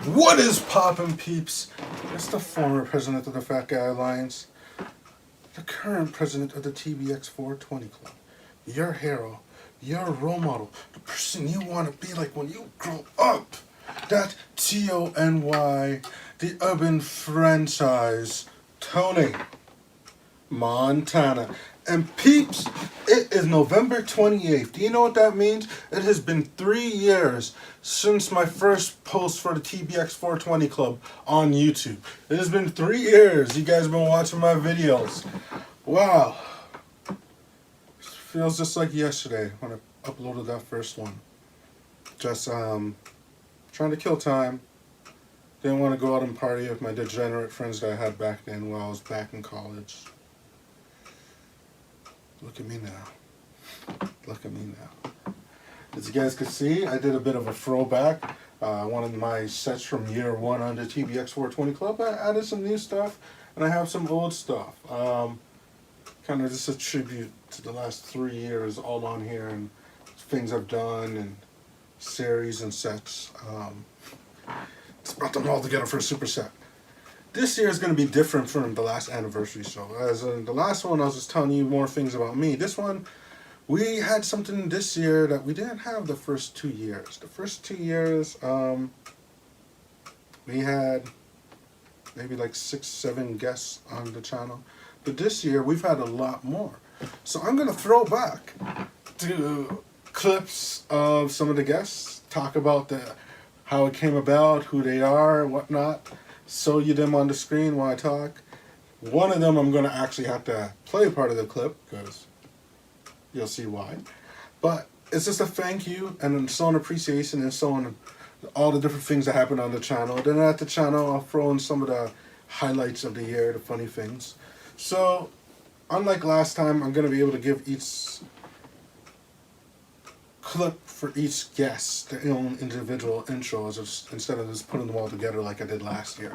What is poppin', peeps? It's the former president of the Fat Guy Alliance, the current president of the Tbx420 Club, your hero, your role model, the person you want to be like when you grow up. That Tony, the urban franchise, Tony Montana. And peeps, it is November 28th. Do you know what that means? It has been 3 years since my first post for the Tbx420 Club on YouTube. It has been 3 years. You guys have been watching my videos. Wow. Feels just like yesterday when I uploaded that first one. Just trying to kill time. Didn't want to go out and party with my degenerate friends that I had back then while I was back in college. Look at me now. Look at me now. As you guys can see, I did a bit of a throwback. One of my sets from year one on the Tbx420 Club. I added some new stuff, and I have some old stuff. Kind of just a tribute to the last 3 years all on here, and things I've done, and series and sets. Just brought them all together for a super set. This year is going to be different from the last anniversary show. As in the last one, I was just telling you more things about me. This one, we had something this year that we didn't have the first 2 years. The first 2 years, we had maybe like 6, 7 guests on the channel. But this year, we've had a lot more. So I'm going to throw back to clips of some of the guests, talk about how it came about, who they are, whatnot. Show you them on the screen while I talk. One of them I'm going to actually have to play part of the clip because you'll see why. But it's just a thank you and so an appreciation and so on all the different things that happen on the channel. Then at the channel I'll throw in some of the highlights of the year, the funny things. So unlike last time, I'm going to be able to give each clip for each guest their own individual intros instead of just putting them all together like I did last year.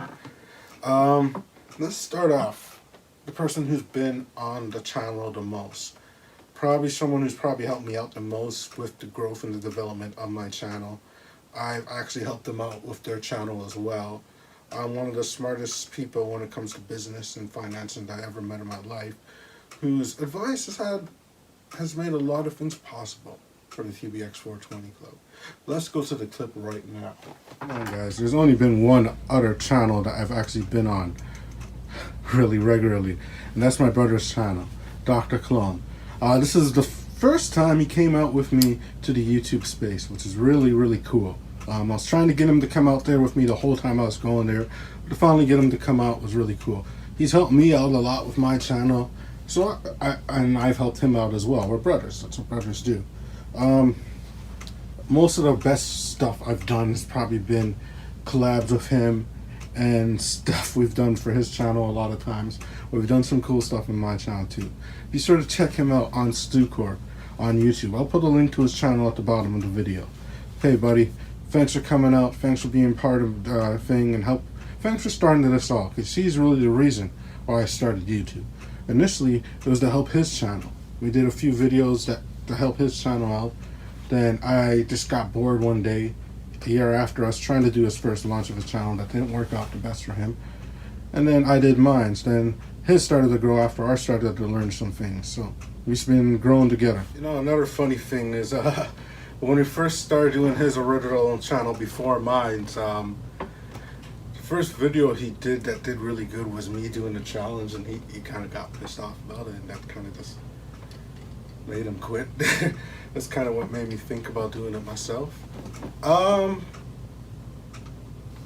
Let's start off. The person who's been on the channel the most. Probably someone who's probably helped me out the most with the growth and the development of my channel. I've actually helped them out with their channel as well. I'm one of the smartest people when it comes to business and financing that I ever met in my life, whose advice has made a lot of things possible for the Tbx420 Club. Let's go to the clip right now. Come on, guys. There's only been one other channel that I've actually been on really regularly, and that's my brother's channel, Dr. Clone. This is the first time he came out with me to the YouTube space, which is really, really cool. I was trying to get him to come out there with me the whole time I was going there, but to finally get him to come out was really cool. He's helped me out a lot with my channel, so I've helped him out as well. We're brothers. That's what brothers do. Most of the best stuff I've done has probably been collabs with him and stuff we've done for his channel a lot of times. We've done some cool stuff in my channel too. Be sure to check him out on StuCorp on YouTube. I'll put a link to his channel at the bottom of the video. Hey buddy, thanks for coming out. Thanks for being part of the thing and help. Thanks for starting this all, because he's really the reason why I started YouTube. Initially, it was to help his channel. We did a few videos to help his channel out. Then I just got bored one day, a year after I was trying to do his first launch of his channel that didn't work out the best for him. And then I did mine. Then his started to grow after I started to learn some things. So we've been growing together. You know, another funny thing is when we first started doing his original channel before mine, the first video he did that did really good was me doing the challenge, and he kind of got pissed off about it, and that kind of just made him quit. That's kind of what made me think about doing it myself.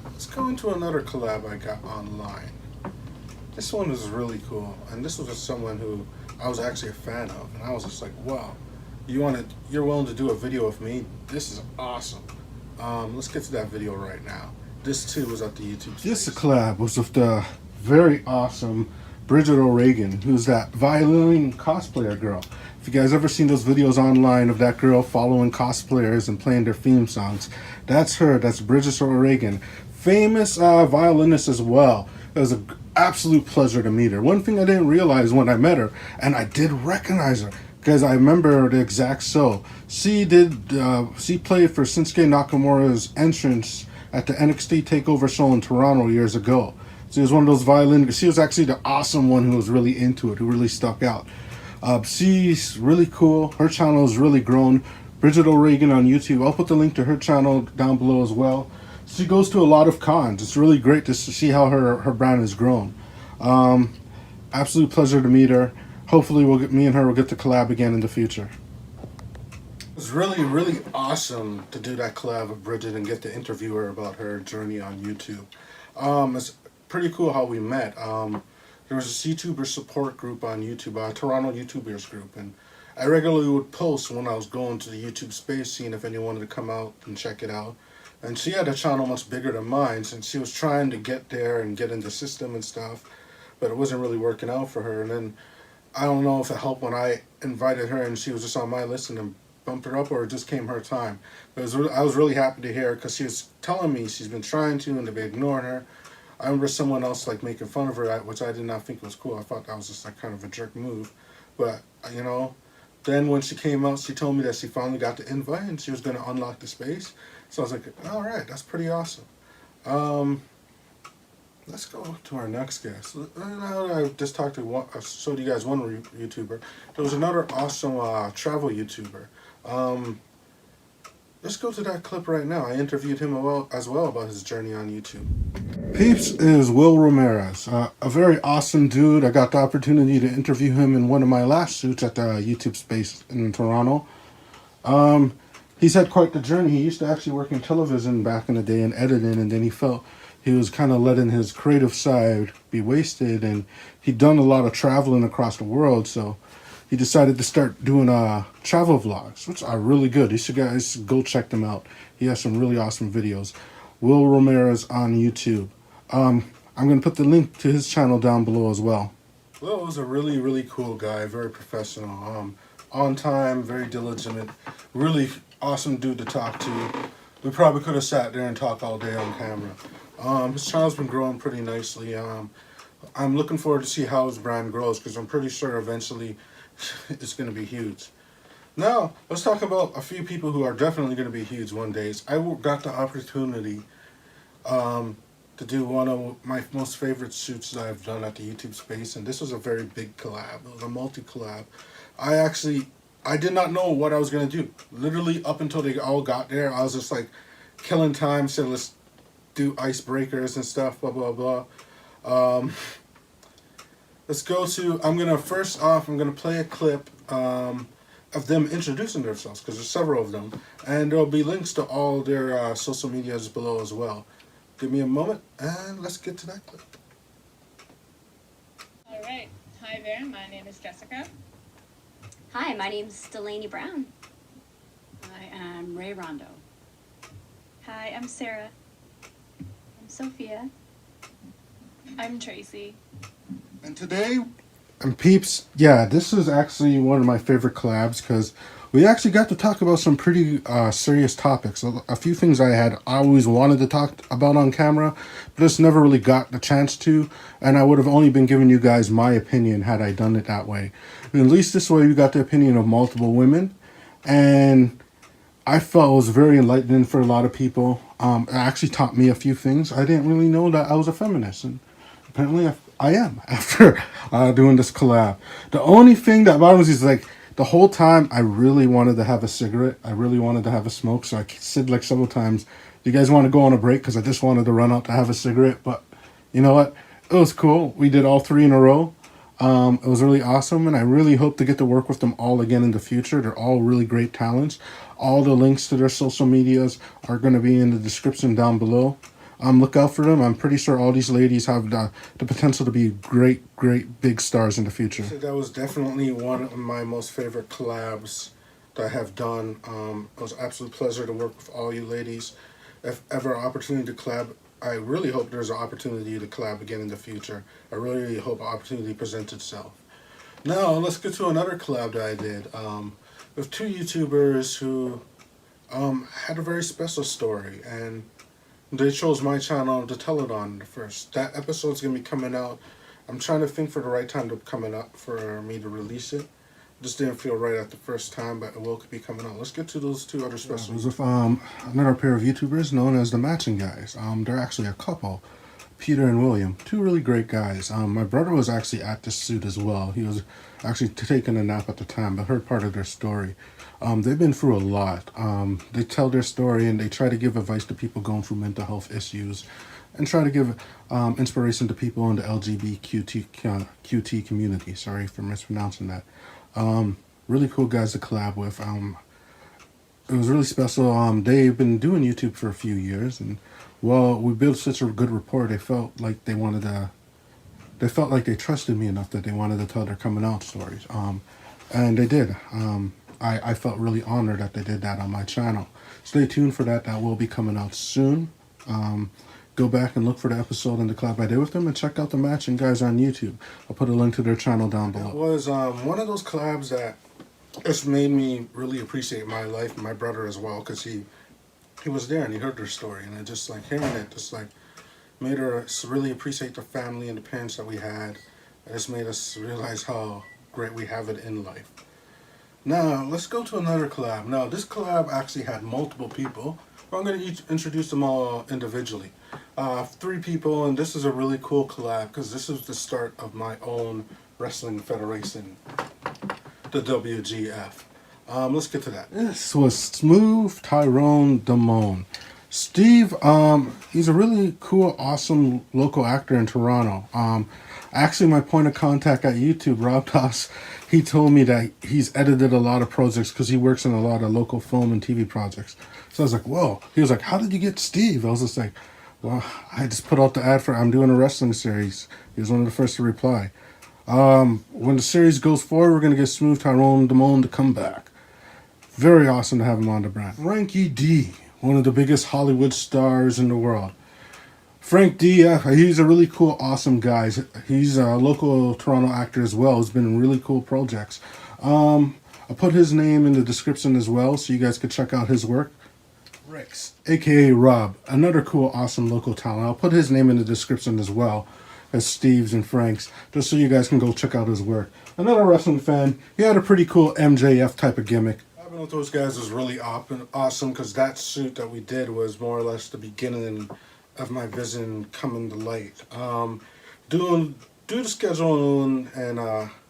Let's go into another collab I got online. This one was really cool, and this was with someone who I was actually a fan of, and I was just like, wow, you're willing to do a video with me? This is awesome. Let's get to that video right now. This too was at the YouTube space. This collab was with the very awesome Bridget O'Regan, who's that violin cosplayer girl. If you guys ever seen those videos online of that girl following cosplayers and playing their theme songs, that's her. That's Bridget O'Regan. Famous violinist as well. It was an absolute pleasure to meet her. One thing I didn't realize when I met her, and I did recognize her, because I remember the exact show. She played for Shinsuke Nakamura's entrance at the NXT TakeOver show in Toronto years ago. She was one of those violin. She was actually the awesome one who was really into it, who really stuck out. She's really cool. Her channel has really grown. Bridget O'Regan on YouTube. I'll put the link to her channel down below as well. She goes to a lot of cons. It's really great to see how her brand has grown. Absolute pleasure to meet her. Hopefully, me and her will get to collab again in the future. It was really awesome to do that collab with Bridget and get to interview her about her journey on YouTube. It's pretty cool how we met. There was this YouTuber support group on YouTube, a Toronto YouTubers group, and I regularly would post when I was going to the YouTube space, seeing if anyone wanted to come out and check it out. And she had a channel much bigger than mine, since she was trying to get there and get in the system and stuff, but it wasn't really working out for her. And then I don't know if it helped when I invited her and she was just on my list and then bumped her up, or it just came her time. But I was really happy to hear, because she was telling me she's been trying to and they've been ignoring her. I remember someone else like making fun of her, which I did not think was cool. I thought that was just like kind of a jerk move. But, you know, then when she came out, she told me that she finally got the invite and she was going to unlock the space. So I was like, all right, that's pretty awesome. Let's go to our next guest. Now that I just talked to I showed you guys one YouTuber. There was another awesome travel YouTuber. Let's go to that clip right now. I interviewed him as well about his journey on YouTube. Peeps is Will Ramirez, a very awesome dude. I got the opportunity to interview him in one of my last shoots at the YouTube space in Toronto. He's had quite the journey. He used to actually work in television back in the day and editing, and then he felt he was kind of letting his creative side be wasted, and he'd done a lot of traveling across the world, so he decided to start doing travel vlogs, which are really good. You should guys go check them out. He has some really awesome videos. Will Ramirez on YouTube. I'm going to put the link to his channel down below as well. Will was a really cool guy, very professional, on time, very diligent, really awesome dude to talk to. We probably could have sat there and talked all day on camera. His channel's been growing pretty nicely. I'm looking forward to see how his brand grows, because I'm pretty sure eventually it's going to be huge. Now, let's talk about a few people who are definitely going to be huge one day. I got the opportunity to do one of my most favorite shoots that I've done at the YouTube space, and this was a very big collab. It was a multi-collab. I did not know what I was going to do. Literally, up until they all got there, I was just like killing time, saying let's do icebreakers and stuff, blah, blah, blah. Let's go to, I'm going to play a clip of them introducing themselves, because there's several of them, and there'll be links to all their social medias below as well. Give me a moment, and let's get to that clip. All right. Hi there, my name is Jessica. Hi, my name's Delaney Brown. I am Ray Rondo. Hi, I'm Sarah. I'm Sophia. I'm Tracy. And today, and peeps, yeah, this is actually one of my favorite collabs, because we actually got to talk about some pretty serious topics. A few things I always wanted to talk about on camera, but just never really got the chance to, and I would have only been giving you guys my opinion had I done it that way. And at least this way we got the opinion of multiple women, and I felt it was very enlightening for a lot of people. It actually taught me a few things. I didn't really know that I was a feminist, and apparently I am after doing this collab. The only thing that bothers me is, like, the whole time I really wanted to have a cigarette. I really wanted to have a smoke, so I said like several times, do you guys want to go on a break? Because I just wanted to run out to have a cigarette. But you know what? It was cool. We did all three in a row. It was really awesome, and I really hope to get to work with them all again in the future. They're all really great talents. All the links to their social medias are going to be in the description down below. Look out for them. I'm pretty sure all these ladies have the potential to be great big stars in the future. That was definitely one of my most favorite collabs that I have done. It was an absolute pleasure to work with all you ladies. If ever an opportunity to collab, I really hope there's an opportunity to collab again in the future. I really hope an opportunity presents itself. Now, let's get to another collab that I did with two YouTubers who had a very special story, and they chose my channel to tell it on first. That episode's going to be coming out. I'm trying to think for the right time to coming up for me to release it. Just didn't feel right at the first time, but it will be coming out. Let's get to those two other specials. It was with another pair of YouTubers known as the Matching Guys. They're actually a couple, Peter and William, two really great guys. My brother was actually at this shoot as well. He was actually taking a nap at the time, but heard part of their story. They've been through a lot. They tell their story and they try to give advice to people going through mental health issues, and try to give inspiration to people in the LGBTQT community. Sorry for mispronouncing that. Really cool guys to collab with. It was really special. They've been doing YouTube for a few years, and well, we built such a good rapport. They felt like they wanted to. They felt like they trusted me enough that they wanted to tell their coming out stories. And they did. I felt really honored that they did that on my channel. Stay tuned for that. That will be coming out soon. Go back and look for the episode and the collab I did with them, and check out the Matching Guys on YouTube. I'll put a link to their channel down below. It was one of those collabs that just made me really appreciate my life and my brother as well, because he was there and he heard their story, and it just like hearing it just like made us really appreciate the family and the parents that we had. It just made us realize how great we have it in life. Now let's go to another collab. Now this collab actually had multiple people, but I'm going to introduce them all individually. 3 people, and this is a really cool collab because this is the start of my own wrestling federation, the WGF. Let's get to that. This was Smooth Tyrone Damone. Steve, he's a really cool, awesome local actor in Toronto. Actually, my point of contact at YouTube, Rob Toss, he told me that he's edited a lot of projects because he works in a lot of local film and TV projects. So I was like, whoa. He was like, how did you get Steve? I was just like, well, I just put out the ad for I'm doing a wrestling series. He was one of the first to reply. When the series goes forward, we're going to get Smooth Tyrone Damone to come back. Very awesome to have him on the brand. Frankie D, one of the biggest Hollywood stars in the world. Frank D, he's a really cool, awesome guy. He's a local Toronto actor as well. He's been in really cool projects. I'll put his name in the description as well, so you guys can check out his work. Rex, aka Rob, another cool, awesome local talent. I'll put his name in the description as well as Steve's and Frank's, just so you guys can go check out his work. Another wrestling fan. He had a pretty cool MJF type of gimmick. Having with those guys was really awesome because that shoot that we did was more or less the beginning of my vision coming to light. Due to scheduling and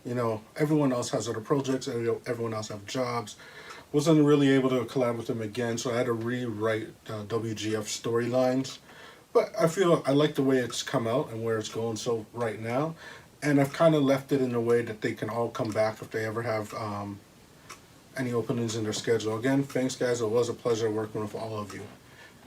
you know, everyone else has other projects, everyone else have jobs. Wasn't really able to collab with them again, so I had to rewrite WGF storylines. But I feel I like the way it's come out and where it's going so right now, and I've kind of left it in a way that they can all come back if they ever have any openings in their schedule. Again, thanks guys. It was a pleasure working with all of you.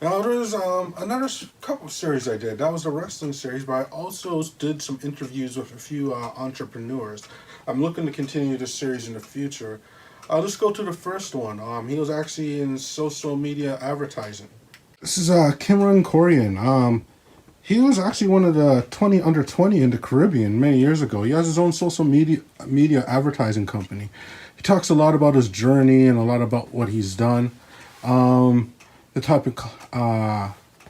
Now there's another couple series I did. That was a wrestling series, but I also did some interviews with a few entrepreneurs. I'm looking to continue this series in the future. I'll just go to the first one. He was actually in social media advertising. This is Kimran Corian. He was actually one of the under 20 in the Caribbean many years ago. He has his own social media advertising company. He talks a lot about his journey and a lot about what he's done. The type of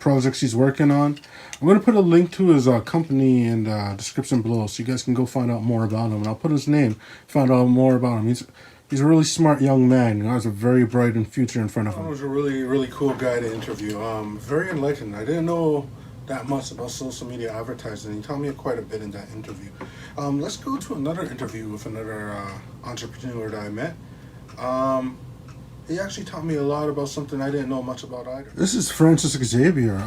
projects he's working on. I'm going to put a link to his company in the description below so you guys can go find out more about him. And I'll put his name, find out more about him. He's a really smart young man. He has a very bright future in front of him. He was a really, really cool guy to interview. Very enlightened. I didn't know that much about social media advertising. He told me quite a bit in that interview. Let's go to another interview with another entrepreneur that I met. He actually taught me a lot about something I didn't know much about either. This is Francis Xavier.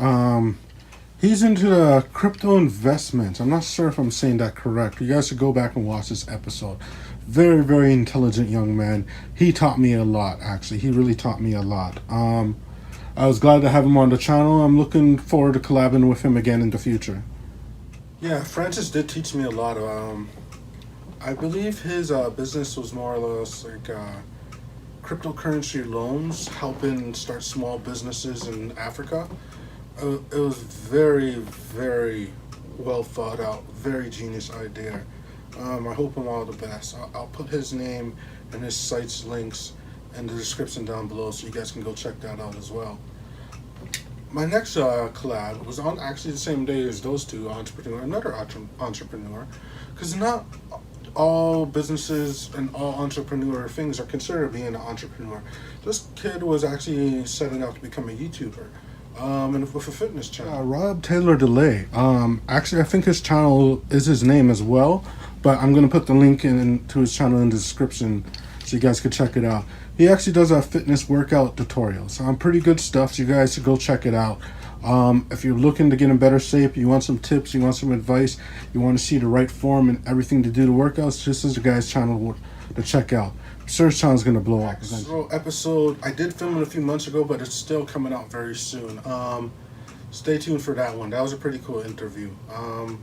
He's into the crypto investments. I'm not sure if I'm saying that correct. You guys should go back and watch this episode. Very, very intelligent young man. He taught me a lot, actually. He really taught me a lot. I was glad to have him on the channel. I'm looking forward to collabing with him again in the future. Yeah, Francis did teach me a lot. I believe his business was more or less like cryptocurrency loans, helping start small businesses in Africa. It was very, very well thought out, very genius idea. I hope him all the best. I'll put his name and his site's links in the description down below so you guys can go check that out as well. My next collab was on actually the same day as those two entrepreneurs, another entrepreneur, because not all businesses and all entrepreneur things are considered being an entrepreneur. This kid was actually setting out to become a YouTuber, and with a fitness channel. Rob Taylor Delay. Actually, I think his channel is his name as well, but I'm gonna put the link to his channel in the description so you guys can check it out. He actually does a fitness workout tutorials. Pretty good stuff. So you guys should go check it out. If you're looking to get in better shape, you want some tips, you want some advice, you want to see the right form and everything to do the workouts, this is the guy's channel to check out. Sir's channel's gonna blow up. So episode, I did film it a few months ago, but it's still coming out very soon. Stay tuned for that one. That was a pretty cool interview. Our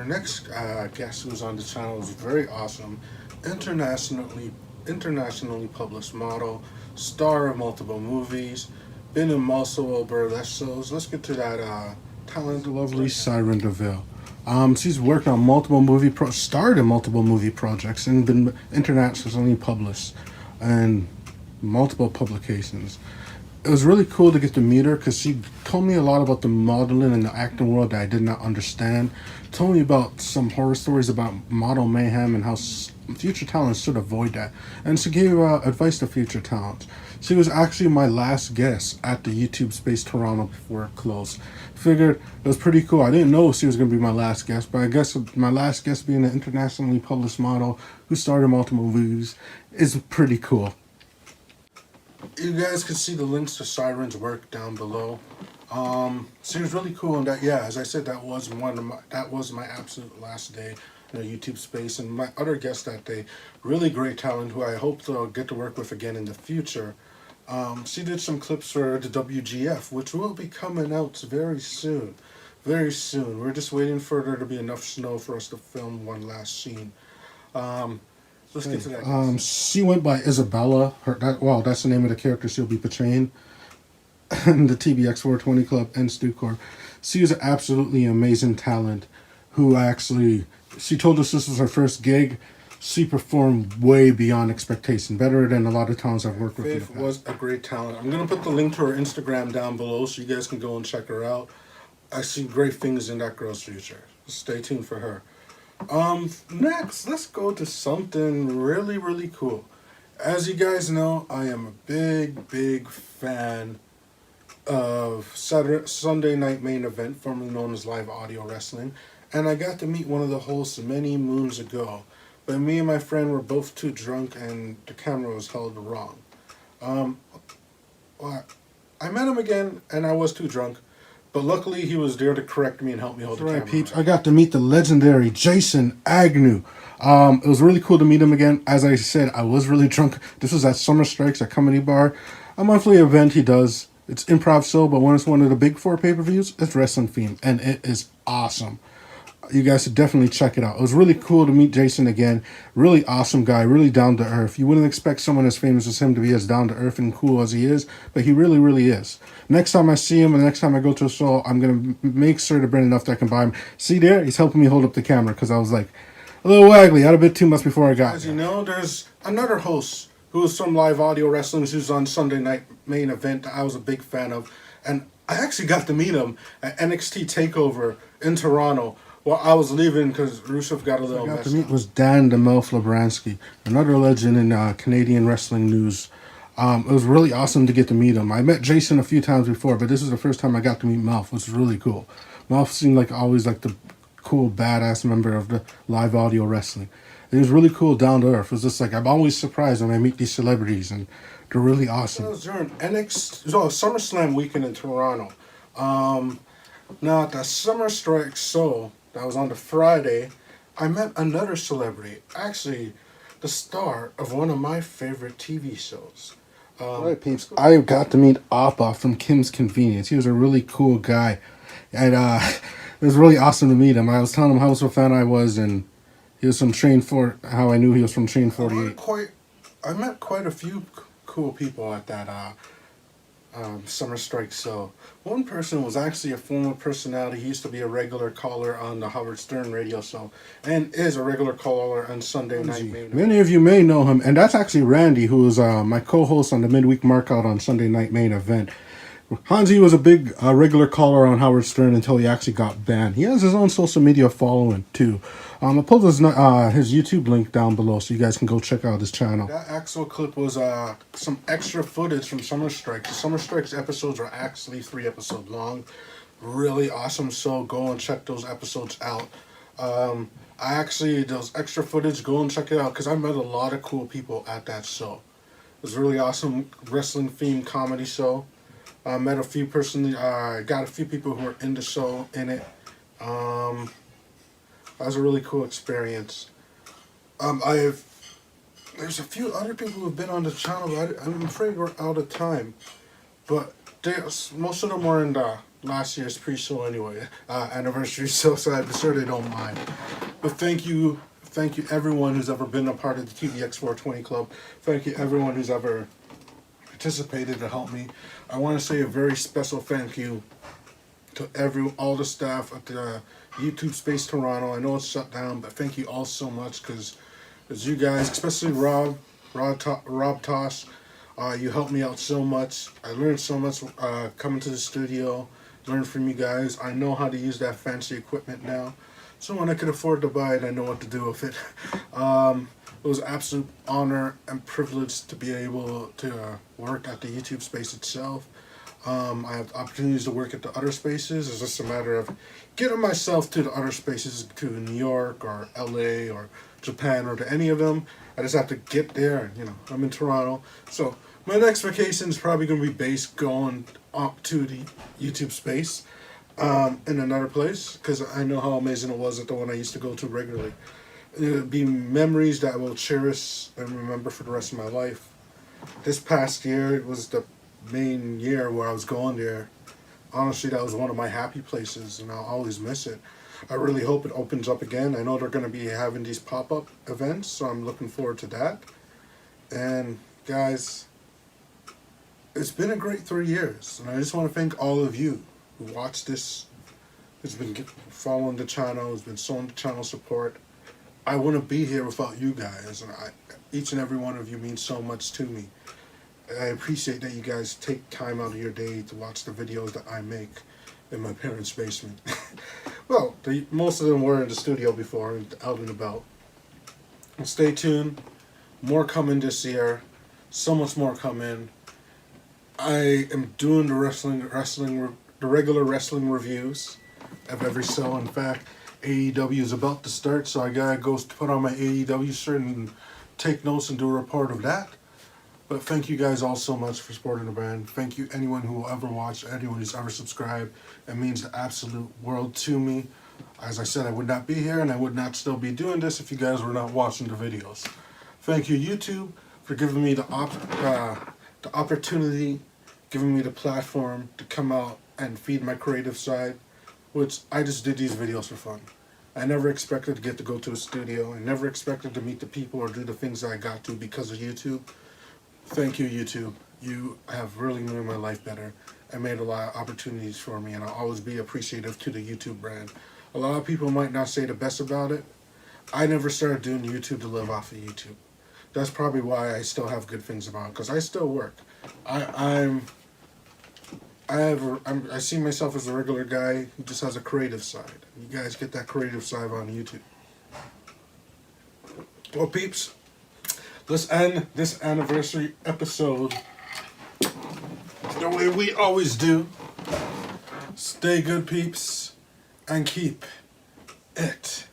next guest who's on the channel is very awesome. Internationally published model, star of multiple movies, been in multiple burlesque shows. Let's get to that talented, lovely Siren DeVille. She's worked on starred in multiple movie projects and been internationally published and multiple publications. It was really cool to get to meet her because she told me a lot about the modeling and the acting world that I did not understand. Told me about some horror stories about model mayhem and how future talents should avoid that. And she gave advice to future talents. She was actually my last guest at the YouTube Space Toronto before it closed. Figured it was pretty cool. I didn't know she was going to be my last guest, but I guess my last guest being an internationally published model who starred in multiple movies is pretty cool. You guys can see the links to Siren's work down below. She was really cool, and that, yeah, as I said, that was my absolute last day in the YouTube space. And my other guest that day, really great talent, who I hope to get to work with again in the future. She did some clips for the WGF, which will be coming out very soon. Very soon. We're just waiting for there to be enough snow for us to film one last scene. Let's get to that. She went by Isabella. That's the name of the character she'll be portraying in the Tbx420 Club and StuCorp. She was an absolutely amazing talent who she told us this was her first gig. She performed way beyond expectation, better than a lot of talents I've worked with. Faith was a great talent. I'm going to put the link to her Instagram down below so you guys can go and check her out. I see great things in that girl's future. Stay tuned for her. Next, let's go to something really, really cool. As you guys know, I am a big fan of Sunday Night Main Event, formerly known as Live Audio Wrestling, and I got to meet one of the hosts many moons ago, but me and my friend were both too drunk and the camera was held wrong. I met him again and I was too drunk, but luckily he was there to correct me and help me hold the camera. Peeps, I got to meet the legendary Jason Agnew. It was really cool to meet him again. As I said, I was really drunk. This was at Summer Strikes at Comedy Bar, a monthly event he does. It's improv show, but when it's one of the big four pay-per-views, it's wrestling themed, and it is awesome. You guys should definitely check it out. It was really cool to meet Jason again. Really awesome guy, really down to earth. You wouldn't expect someone as famous as him to be as down to earth and cool as he is, but he really, really is. Next time I see him and the next time I go to a show, I'm going to make sure to bring enough that I can buy him. See there? He's helping me hold up the camera because I was like a little waggly. I had a bit too much before I got As you know, there's another host who is from Live Audio Wrestling who's on Sunday Night Main Event that I was a big fan of. And I actually got to meet him at NXT TakeOver in Toronto. Well, I was leaving because Rusev got a little messed up. I got to meet was Dan the Melf Labransky, another legend in Canadian wrestling news. It was really awesome to get to meet him. I met Jason a few times before, but this was the first time I got to meet Melf, which was really cool. Melf seemed like always like the cool, badass member of the Live Audio Wrestling. And he was really cool, down to earth. It was just like, I'm always surprised when I meet these celebrities, and they're really awesome. It was during SummerSlam weekend in Toronto. Now, at the Summer Strike show that was on the Friday, I met another celebrity, actually the star of one of my favorite TV shows. Right, peeps. I got to meet Appa from Kim's Convenience. He was a really cool guy, and it was really awesome to meet him. I was telling him how much of a fan I was, and he was from how I knew he was from Train 48. I met quite a few cool people at that Summer Strike show. One person was actually a former personality. He used to be a regular caller on the Howard Stern radio show and is a regular caller on Sunday Night Main Event. Many of you may know him, and that's actually Randy, who is my co-host on the Midweek Markout on Sunday Night Main Event. Hansi was a big regular caller on Howard Stern until he actually got banned. He has his own social media following too. I'll put his YouTube link down below so you guys can go check out his channel. That Axel clip was some extra footage from Summer Strike. The Summer Strike's episodes are actually 3 episodes long. Really awesome, so go and check those episodes out. Those extra footage, go and check it out because I met a lot of cool people at that show. It was a really awesome wrestling themed comedy show. I met a few personally. I got a few people who were in the show in it. That was a really cool experience. There's a few other people who've been on the channel, but I'm afraid we're out of time. But most of them were in the last year's pre-show anyway, anniversary show, so I'm sure they don't mind. But thank you everyone who's ever been a part of the Tbx420 club. Thank you everyone who's ever participated to help me. I want to say a very special thank you to all the staff at the YouTube Space Toronto. I know it's shut down, but thank you all so much because you guys, especially Rob Tosh, you helped me out so much. I learned so much coming to the studio, learned from you guys. I know how to use that fancy equipment now. So when I could afford to buy it, I know what to do with it. It was an absolute honor and privilege to be able to work at the YouTube space itself. I have opportunities to work at the other spaces. It's just a matter of getting myself to the other spaces, to New York or LA or Japan or to any of them. I just have to get there. And, I'm in Toronto. So my next vacation is probably going to be based going up to the YouTube space in another place because I know how amazing it was at the one I used to go to regularly. It'll be memories that I will cherish and remember for the rest of my life. This past year, it was the main year where I was going there. Honestly, that was one of my happy places, and I'll always miss it. I really hope it opens up again. I know they're going to be having these pop-up events, so I'm looking forward to that. And guys, it's been a great 3 years, and I just want to thank all of you who watched this, who's been following the channel, who's been showing the channel support. I wouldn't be here without you guys, and each and every one of you means so much to me. I appreciate that you guys take time out of your day to watch the videos that I make in my parents' basement. Well, most of them were in the studio before, out and about. And stay tuned. More coming this year. So much more coming. I am doing the regular wrestling reviews of every show. In fact, AEW is about to start, so I gotta go put on my AEW shirt and take notes and do a report of that. But thank you guys all so much for supporting the brand. Thank you anyone who will ever watch, anyone who's ever subscribed. It means the absolute world to me. As I said, I would not be here and I would not still be doing this if you guys were not watching the videos. Thank you, YouTube, for giving me the opportunity, giving me the platform to come out and feed my creative side, which I just did these videos for fun. I never expected to get to go to a studio. I never expected to meet the people or do the things that I got to because of YouTube. Thank you, YouTube. You have really made my life better and made a lot of opportunities for me, and I'll always be appreciative to the YouTube brand. A lot of people might not say the best about it. I never started doing YouTube to live off of YouTube. That's probably why I still have good things about it, because I still work. I see myself as a regular guy who just has a creative side. You guys get that creative side on YouTube. Well, peeps, let's end this anniversary episode the way we always do. Stay good, peeps, and keep it